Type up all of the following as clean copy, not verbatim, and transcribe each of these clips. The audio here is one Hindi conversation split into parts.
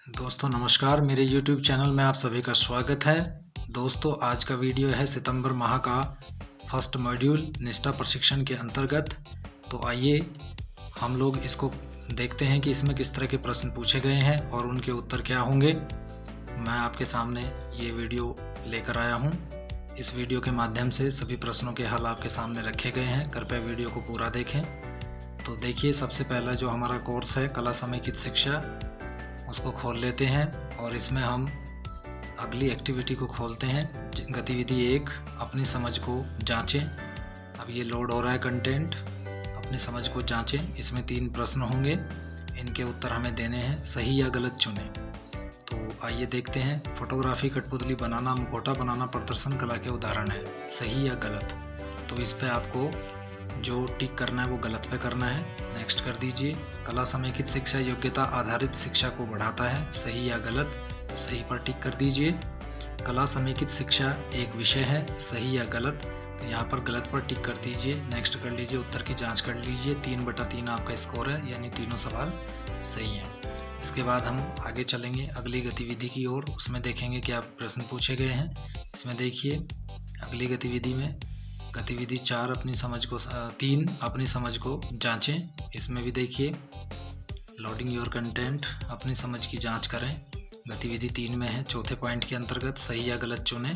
दोस्तों नमस्कार, मेरे YouTube चैनल में आप सभी का स्वागत है। दोस्तों आज का वीडियो है सितंबर माह का फर्स्ट मॉड्यूल निष्ठा प्रशिक्षण के अंतर्गत। तो आइए हम लोग इसको देखते हैं कि इसमें किस तरह के प्रश्न पूछे गए हैं और उनके उत्तर क्या होंगे। मैं आपके सामने ये वीडियो लेकर आया हूँ। इस वीडियो के माध्यम से सभी प्रश्नों के हल आपके सामने रखे गए हैं। कृपया वीडियो को पूरा देखें। तो देखिए, सबसे पहला जो हमारा कोर्स है कला समेकित शिक्षा, उसको खोल लेते हैं और इसमें हम अगली एक्टिविटी को खोलते हैं। गतिविधि 1, अपनी समझ को जांचें। अब ये लोड हो रहा है कंटेंट। अपनी समझ को जांचें। इसमें 3 प्रश्न होंगे, इनके उत्तर हमें देने हैं। सही या गलत चुनें। तो आइए देखते हैं। फोटोग्राफी, कठपुतली बनाना, मुखौटा बनाना प्रदर्शन कला के उदाहरण है। सही या गलत? तो इस पे आपको जो टिक करना है वो गलत पे करना है। नेक्स्ट कर दीजिए। कला समेकित शिक्षा योग्यता आधारित शिक्षा को बढ़ाता है। सही या गलत? तो सही पर टिक कर दीजिए। कला समेकित शिक्षा एक विषय है। सही या गलत? तो यहाँ पर गलत पर टिक कर दीजिए। नेक्स्ट कर लीजिए। उत्तर की जांच कर लीजिए। 3/3 आपका स्कोर है, यानी तीनों सवाल सही हैं। इसके बाद हम आगे चलेंगे अगली गतिविधि की ओर। उसमें देखेंगे क्या प्रश्न पूछे गए हैं। इसमें देखिए, अगली गतिविधि में गतिविधि 4 अपनी समझ को 3 अपनी समझ को जांचें। इसमें भी देखिए, लोडिंग योर कंटेंट, अपनी समझ की जांच करें। गतिविधि 3 में है। चौथे पॉइंट के अंतर्गत सही या गलत चुनें।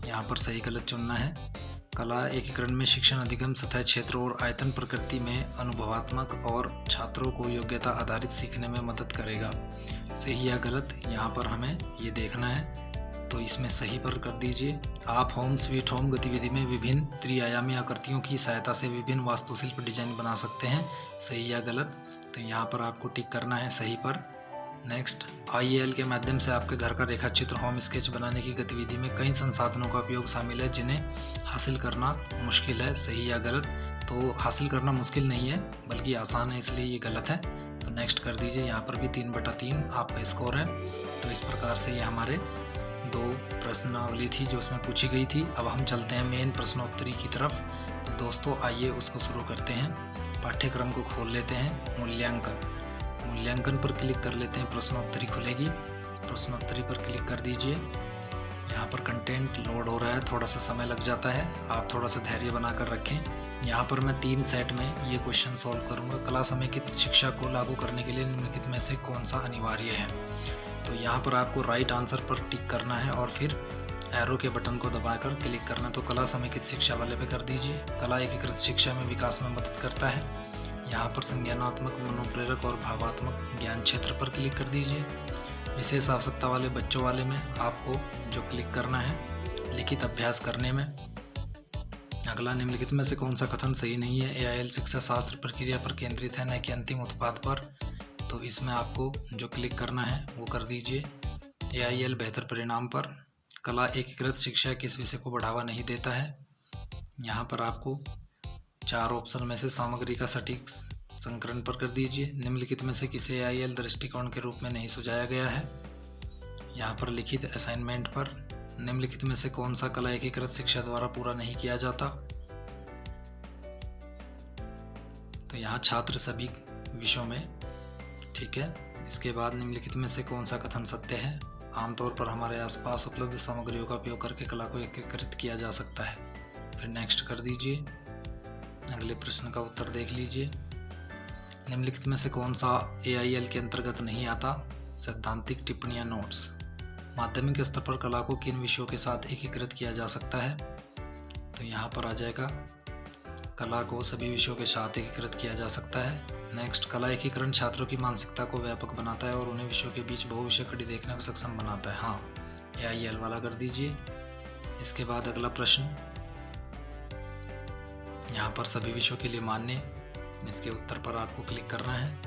यहाँ पर सही गलत चुनना है। कला एकीकरण में शिक्षण अधिगम सतह क्षेत्र और आयतन प्रकृति में अनुभवात्मक और छात्रों को योग्यता आधारित सीखने में मदद करेगा। सही या गलत? यहाँ पर हमें ये देखना है। तो इसमें सही पर कर दीजिए। आप होम स्वीट होम गतिविधि में विभिन्न त्रिआयामी आकृतियों की सहायता से विभिन्न वास्तुशिल्प डिजाइन बना सकते हैं। सही या गलत? तो यहाँ पर आपको टिक करना है सही पर। नेक्स्ट, IEL के माध्यम से आपके घर का रेखा चित्र होम स्केच बनाने की गतिविधि में कई संसाधनों का उपयोग शामिल है जिन्हें हासिल करना मुश्किल है। सही या गलत? तो हासिल करना मुश्किल नहीं है बल्कि आसान है, इसलिए ये गलत है। तो नेक्स्ट कर दीजिए। यहाँ पर भी 3/3 आपका स्कोर है। तो इस प्रकार से ये हमारे 2 प्रश्नावली थी जो उसमें पूछी गई थी। अब हम चलते हैं मेन प्रश्नोत्तरी की तरफ। तो दोस्तों आइए उसको शुरू करते हैं। पाठ्यक्रम को खोल लेते हैं। मूल्यांकन पर क्लिक कर लेते हैं। प्रश्नोत्तरी खुलेगी। प्रश्नोत्तरी पर क्लिक कर दीजिए। यहाँ पर कंटेंट लोड हो रहा है, थोड़ा सा समय लग जाता है। आप थोड़ा सा धैर्य बनाकर रखें। यहाँ पर मैं 3 सेट में ये क्वेश्चन सॉल्व करूँगा। कला समेकित शिक्षा को लागू करने के लिए निम्नलिखित में से कौन सा अनिवार्य है? तो यहाँ पर आपको राइट आंसर पर टिक करना है और फिर एरो के बटन को दबाकर क्लिक करना है। तो कला समेकित शिक्षा वाले पे कर दीजिए। कला एकीकृत शिक्षा में विकास में मदद करता है। यहाँ पर संज्ञानात्मक, मनोप्रेरक और भावात्मक ज्ञान क्षेत्र पर क्लिक कर दीजिए। विशेष आवश्यकता वाले बच्चों वाले में आपको जो क्लिक करना है लिखित अभ्यास करने में। अगला, निम्नलिखित में से कौन सा कथन सही नहीं है? AIL शिक्षा शास्त्र प्रक्रिया पर केंद्रित है, न कि अंतिम उत्पाद पर। तो इसमें आपको जो क्लिक करना है वो कर दीजिए AIL बेहतर परिणाम पर। कला एकीकृत शिक्षा किस विषय को बढ़ावा नहीं देता है? यहाँ पर आपको 4 ऑप्शन में से सामग्री का सटीक संकलन पर कर दीजिए। निम्नलिखित में से किसे AIL दृष्टिकोण के रूप में नहीं सुझाया गया है? यहाँ पर लिखित असाइनमेंट पर। निम्नलिखित में से कौन सा कला एकीकृत शिक्षा द्वारा पूरा नहीं किया जाता? तो यहाँ छात्र सभी विषयों में, ठीक है। इसके बाद, निम्नलिखित में से कौन सा कथन सत्य है? आमतौर पर हमारे आसपास उपलब्ध सामग्रियों का उपयोग करके कला को एकीकृत किया जा सकता है। फिर नेक्स्ट कर दीजिए। अगले प्रश्न का उत्तर देख लीजिए। निम्नलिखित में से कौन सा AIL के अंतर्गत नहीं आता? सैद्धांतिक टिप्पणियां, नोट्स। माध्यमिक स्तर पर कला को किन विषयों के साथ एकीकृत किया जा सकता है? तो यहाँ पर आ जाएगा, कला को सभी विषयों के साथ एकीकृत किया जा सकता है। नेक्स्ट, कला एकीकरण छात्रों की मानसिकता को व्यापक बनाता है और उन्हें विषयों के बीच बहुविषय कड़ी देखने को सक्षम बनाता है। हाँ, AIL वाला कर दीजिए। इसके बाद अगला प्रश्न, यहाँ पर सभी विषयों के लिए मान्य, इसके उत्तर पर आपको क्लिक करना है।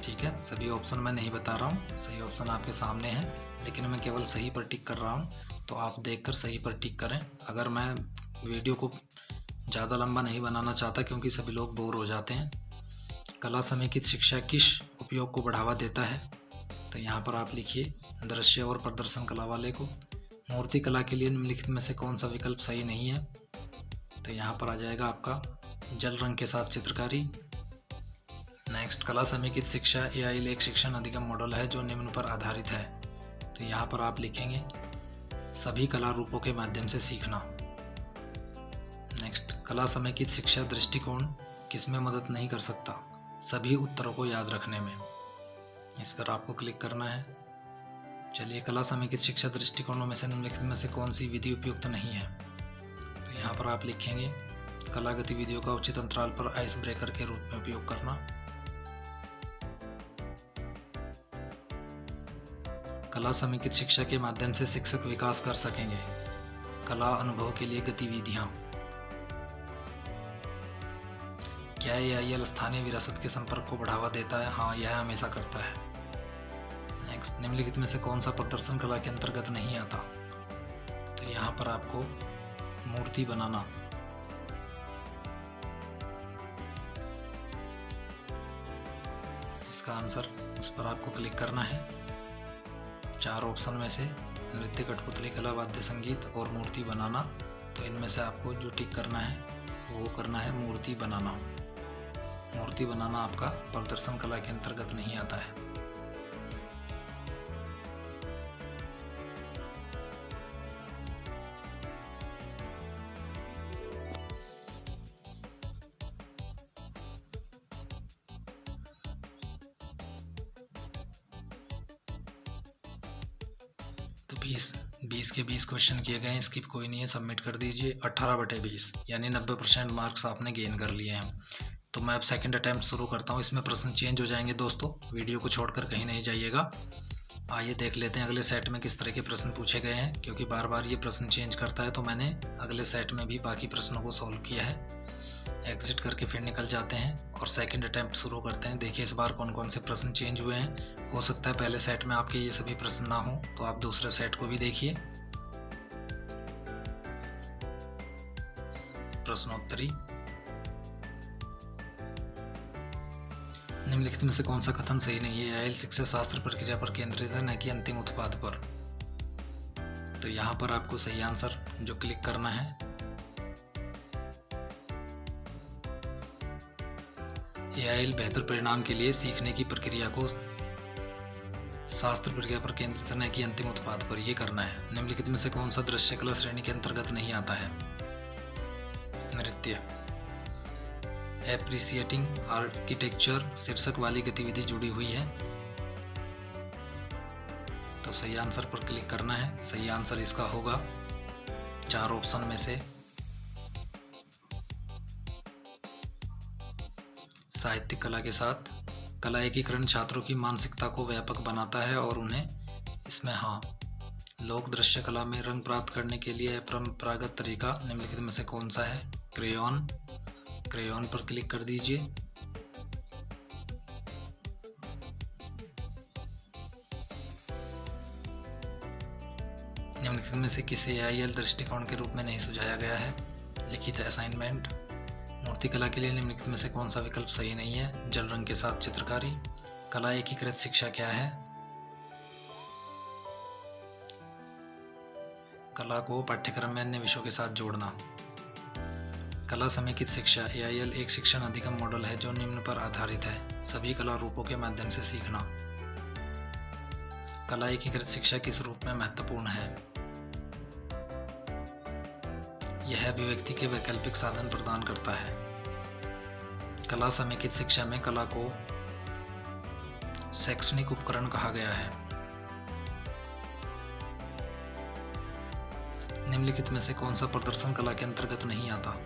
ठीक है, सभी ऑप्शन मैं नहीं बता रहा हूँ, सही ऑप्शन आपके सामने है, लेकिन मैं केवल सही पर टिक कर रहा हूँ। तो आप देखकर सही पर टिक करें। अगर मैं वीडियो को ज़्यादा लंबा नहीं बनाना चाहता क्योंकि सभी लोग बोर हो जाते हैं। कला समेकित शिक्षा किस उपयोग को बढ़ावा देता है? तो यहाँ पर आप लिखिए दृश्य और प्रदर्शन कला वाले को। मूर्ति कला के लिए निम्नलिखित में से कौन सा विकल्प सही नहीं है? तो यहाँ पर आ जाएगा आपका जल रंग के साथ चित्रकारी। नेक्स्ट, कला समेकित शिक्षा AIL एक शिक्षण अधिगम मॉडल है जो निम्न पर आधारित है। तो यहाँ पर आप लिखेंगे सभी कला रूपों के माध्यम से सीखना। नेक्स्ट, कला समेकित शिक्षा दृष्टिकोण किसमें मदद नहीं कर सकता? सभी उत्तरों को याद रखने में। इस पर आपको क्लिक करना है। चलिए, कला समेकित शिक्षा दृष्टिकोणों में से निम्नलिखित में से कौन सी विधि उपयुक्त नहीं है? तो यहाँ पर आप लिखेंगे कला गतिविधियों का उचित अंतराल पर आइस ब्रेकर के रूप में उपयोग करना। कला समेकित शिक्षा के माध्यम से शिक्षक विकास कर सकेंगे। कला अनुभव के लिए गतिविधियां। क्या AIL स्थानीय विरासत के संपर्क को बढ़ावा देता है? हाँ, यह हमेशा करता है। नेक्स्ट, निम्नलिखित में से कौन सा प्रदर्शन कला के अंतर्गत नहीं आता? तो यहाँ पर आपको मूर्ति बनाना, इसका आंसर, उस पर आपको क्लिक करना है। 4 ऑप्शन में से नृत्य, कठपुतली कला, वाद्य संगीत और मूर्ति बनाना, तो इनमें से आपको जो टिक करना है वो करना है मूर्ति बनाना। मूर्ति बनाना आपका प्रदर्शन कला के अंतर्गत नहीं आता है। तो 20 के 20 क्वेश्चन किए गए हैं, स्किप कोई नहीं है, सबमिट कर दीजिए। 18/20 यानी 90% मार्क्स आपने गेन कर लिए हैं। तो मैं अब सेकंड अटैम्प्ट शुरू करता हूँ। इसमें प्रश्न चेंज हो जाएंगे दोस्तों, वीडियो को छोड़कर कहीं नहीं जाइएगा। आइए देख लेते हैं अगले सेट में किस तरह के प्रश्न पूछे गए हैं, क्योंकि बार बार ये प्रश्न चेंज करता है। तो मैंने अगले सेट में भी बाकी प्रश्नों को सॉल्व किया है। एग्जिट करके फिर निकल जाते हैं और सेकंड अटैम्प्ट शुरू करते हैं। देखिए इस बार कौन कौन से प्रश्न चेंज हुए हैं। हो सकता है पहले सेट में आपके ये सभी प्रश्न ना हो, तो आप दूसरे सेट को भी देखिए। प्रश्नोत्तरी, निम्नलिखित में से कौन सा कथन सही नहीं है? AIL शिक्षा शास्त्र प्रक्रिया पर केंद्रित है, न कि अंतिम उत्पाद पर। तो यहाँ पर आपको सही आंसर जो क्लिक करना है, AIL बेहतर परिणाम के लिए सीखने की प्रक्रिया को शास्त्र प्रक्रिया पर केंद्रित है, न कि अंतिम उत्पाद पर, ये करना है। निम्नलिखित में से कौन सा दृश्य कला श्रेणी के अंतर्गत नहीं आता है? नृत्य। एप्रिसिएटिंग आर्किटेक्चर शीर्षक वाली गतिविधि जुड़ी हुई है, तो सही आंसर पर क्लिक करना है। सही आंसर इसका होगा 4 ऑप्शन में से साहित्यिक कला के साथ कला एकीकरण छात्रों की मानसिकता को व्यापक बनाता है और उन्हें इसमें, हाँ, लोक दृश्य कला में रंग प्राप्त करने के लिए परंपरागत तरीका निम्नलिखित में से कौन सा है? क्रेयॉन। क्रेयॉन पर क्लिक कर दीजिए। निम्नलिखित में से किसे AIL दृष्टिकोण के रूप में नहीं सुझाया गया है? लिखित असाइनमेंट। मूर्ति कला के लिए निम्नलिखित में से कौन सा विकल्प सही नहीं है? जल रंग के साथ चित्रकारी। कला एकीकृत शिक्षा क्या है? कला को पाठ्यक्रम में अन्य विषयों के साथ जोड़ना। कला समेकित शिक्षा AIL एक शिक्षण अधिगम मॉडल है जो निम्न पर आधारित है। सभी कला रूपों के माध्यम से सीखना। कला एकीकृत शिक्षा किस रूप में महत्वपूर्ण है? यह अभिव्यक्ति के वैकल्पिक साधन प्रदान करता है। कला समेकित शिक्षा में कला को शैक्षणिक उपकरण कहा गया है। निम्नलिखित में से कौन सा प्रदर्शन कला के अंतर्गत नहीं आता?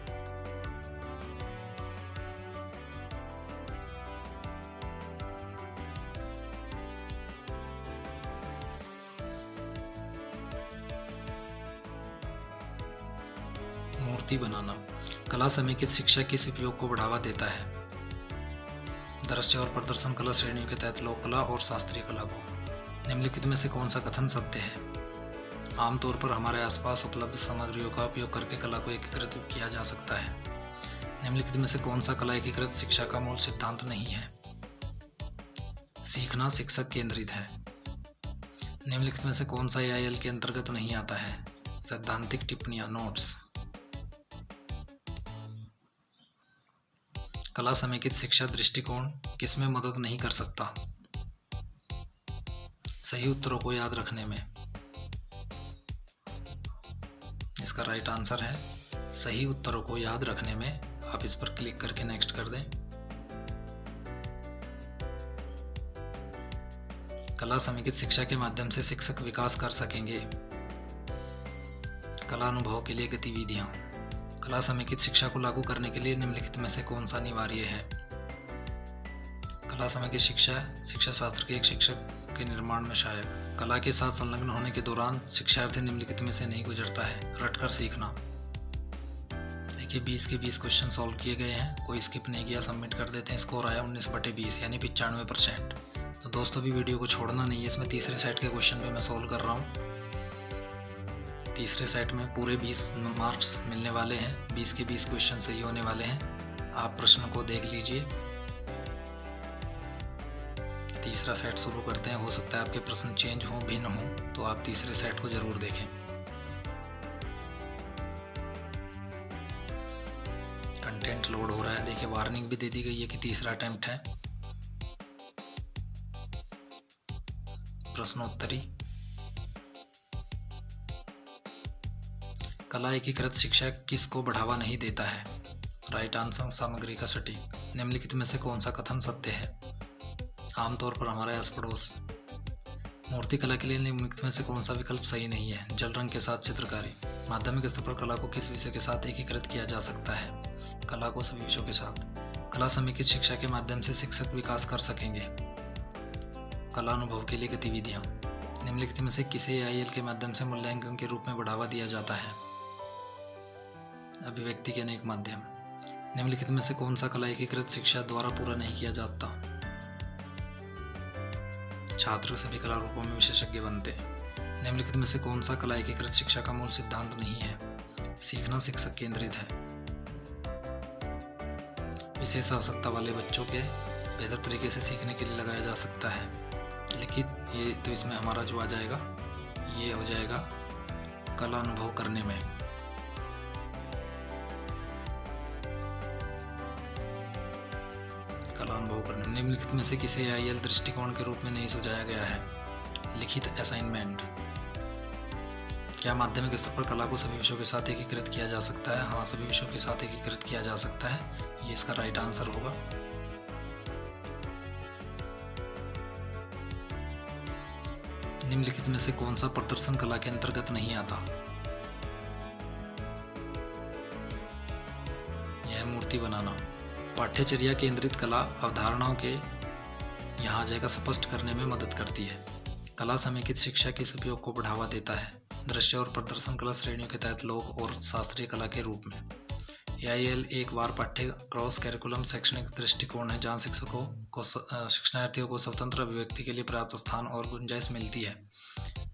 मूर्ति बनाना। कला समेकित शिक्षा किस उपयोग को बढ़ावा देता है? दृश्य और प्रदर्शन कला श्रेणियों के तहत लोक कला और शास्त्रीय कला को। निम्नलिखित में से कौन सा कथन सत्य है? आमतौर पर हमारे आसपास उपलब्ध सामग्रियों का उपयोग करके कला को एकीकृत किया जा सकता है। निम्नलिखित में से कौन सा कला एकीकृत शिक्षा का मूल सिद्धांत नहीं है? सीखना शिक्षक केंद्रित है। निम्नलिखित में से कौन सा AIL के अंतर्गत नहीं आता है? सैद्धांतिक टिप्पणियां, नोट्स। कला समेकित शिक्षा दृष्टिकोण किसमें मदद नहीं कर सकता? सही उत्तरों को याद रखने में। इसका राइट आंसर है सही उत्तरों को याद रखने में। आप इस पर क्लिक करके नेक्स्ट कर दें। कला समेकित शिक्षा के माध्यम से शिक्षक विकास कर सकेंगे। कला अनुभव के लिए गतिविधियां। कला समेकित शिक्षा को लागू करने के लिए निम्नलिखित में से कौन सा अनिवार्य है? कला समेकित शिक्षा शास्त्र के एक शिक्षक के निर्माण में सहायक। कला के साथ संलग्न होने के दौरान शिक्षार्थी निम्नलिखित में से नहीं गुजरता है। रटकर सीखना। देखिए 20 के 20 क्वेश्चन सॉल्व किए गए हैं, कोई स्किप नहीं किया। सबमिट कर देते हैं। स्कोर आया 19/20 यानी 95%। तो दोस्तों भी वीडियो को छोड़ना नहीं है। इसमें तीसरे सेट के क्वेश्चन पे मैं सॉल्व कर रहा हूँ। तीसरे सेट में पूरे 20 मार्क्स मिलने वाले हैं। 20 के 20 क्वेश्चन सही होने वाले हैं। आप प्रश्न को देख लीजिए। तीसरा सेट शुरू करते हैं। हो सकता है आपके प्रश्न चेंज हो, भिन्न हो, तो आप तीसरे सेट को जरूर देखें। कंटेंट लोड हो रहा है। देखिए वार्निंग भी दे दी गई है कि तीसरा अटेम्प्ट है। प्रश्नोत्तरी। कला एकीकृत शिक्षा किसको बढ़ावा नहीं देता है? राइट आंसर सामग्री का सटीक। निम्नलिखित में से कौन सा कथन सत्य है? आमतौर पर हमारे आस पड़ोस। मूर्तिकला के लिए निम्नलिखित में से कौन सा विकल्प सही नहीं है? जल रंग के साथ चित्रकारी। माध्यमिक स्तर पर कला को किस विषय के साथ एकीकृत किया जा सकता है? कला को सभी विषयों के साथ। कला समेकित शिक्षा के माध्यम से शिक्षक विकास कर सकेंगे। कला अनुभव के लिए गतिविधियां। निम्नलिखित में से किसे AIL के माध्यम से मूल्यांकन के रूप में बढ़ावा दिया जाता है? अभिव्यक्ति के अनेक माध्यम। निम्नलिखित में से कौन सा कला एकीकृत शिक्षा द्वारा पूरा नहीं किया जाता? छात्र सभी कला रूपों में विशेषज्ञ बनते। निम्नलिखित में से कौन सा कला एकीकृत शिक्षा का मूल सिद्धांत नहीं है? सीखना शिक्षक केंद्रित है। विशेष आवश्यकता वाले बच्चों के बेहतर तरीके से सीखने के लिए लगाया जा सकता है। लिखित ये तो इसमें हमारा जो आ जाएगा ये हो जाएगा कला अनुभव करने में। कला अनुभव करने। निम्नलिखित में से किसे AIL दृष्टिकोण के रूप में नहीं सुझाया गया है? लिखित असाइनमेंट। क्या माध्यमिक स्तर पर कला को सभी विषयों के साथ एकीकृत किया जा सकता है? हाँ, सभी विषयों के साथ एकीकृत किया जा सकता है। ये इसका राइट आंसर होगा। निम्नलिखित में से कौन सा प्रदर्शन कला के अंतर्गत नहीं आता? यह मूर्ति बनाना। पाठ्यचर्या केंद्रित कला अवधारणाओं के यहाँ आ जाएगा स्पष्ट करने में मदद करती है। कला समेकित शिक्षा किस उपयोग को बढ़ावा देता है? दृश्य और प्रदर्शन कला श्रेणियों के तहत लोक और शास्त्रीय कला के रूप में। AIL एक बार पाठ्य क्रॉस कैरिकुलम शैक्षणिक दृष्टिकोण है जहाँ शिक्षणार्थियों को स्वतंत्र अभिव्यक्ति के लिए पर्याप्त स्थान और गुंजाइश मिलती है।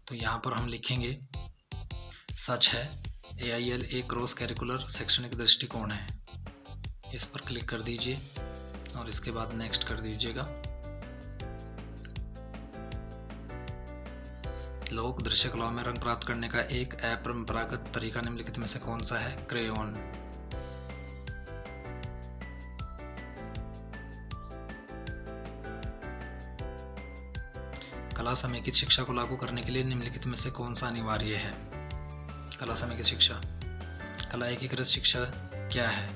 तो यहाँ पर हम लिखेंगे सच है। AIL एक क्रॉस कैरिकुलर शैक्षणिक दृष्टिकोण है। इस पर क्लिक कर दीजिए और इसके बाद नेक्स्ट कर दीजिएगा। लोक दृश्य कलाओं में रंग प्राप्त करने का एक अपरंपरागत तरीका निम्नलिखित में से कौन सा है? क्रेयॉन। कला समेकित शिक्षा को लागू करने के लिए निम्नलिखित में से कौन सा अनिवार्य है? कला समेकित शिक्षा। कला एकीकृत शिक्षा क्या है?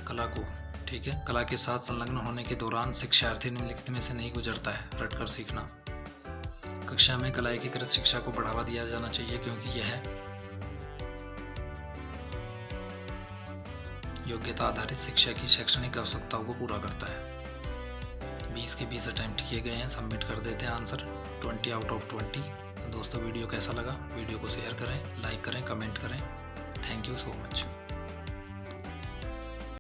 कला को, ठीक है, कला के साथ संलग्न होने के दौरान शिक्षार्थी निम्नलिखित में से नहीं गुजरता है। रटकर सीखना। कक्षा में कला एकीकृत शिक्षा को बढ़ावा दिया जाना चाहिए क्योंकि यह योग्यता आधारित शिक्षा की शैक्षणिक आवश्यकताओं को पूरा करता है। 20 के 20 अटेम्प्ट किए गए हैं। सबमिट कर देते हैं। आंसर 20/20। तो दोस्तों वीडियो कैसा लगा? वीडियो को शेयर करें, लाइक करें, कमेंट करें। Thank you so much.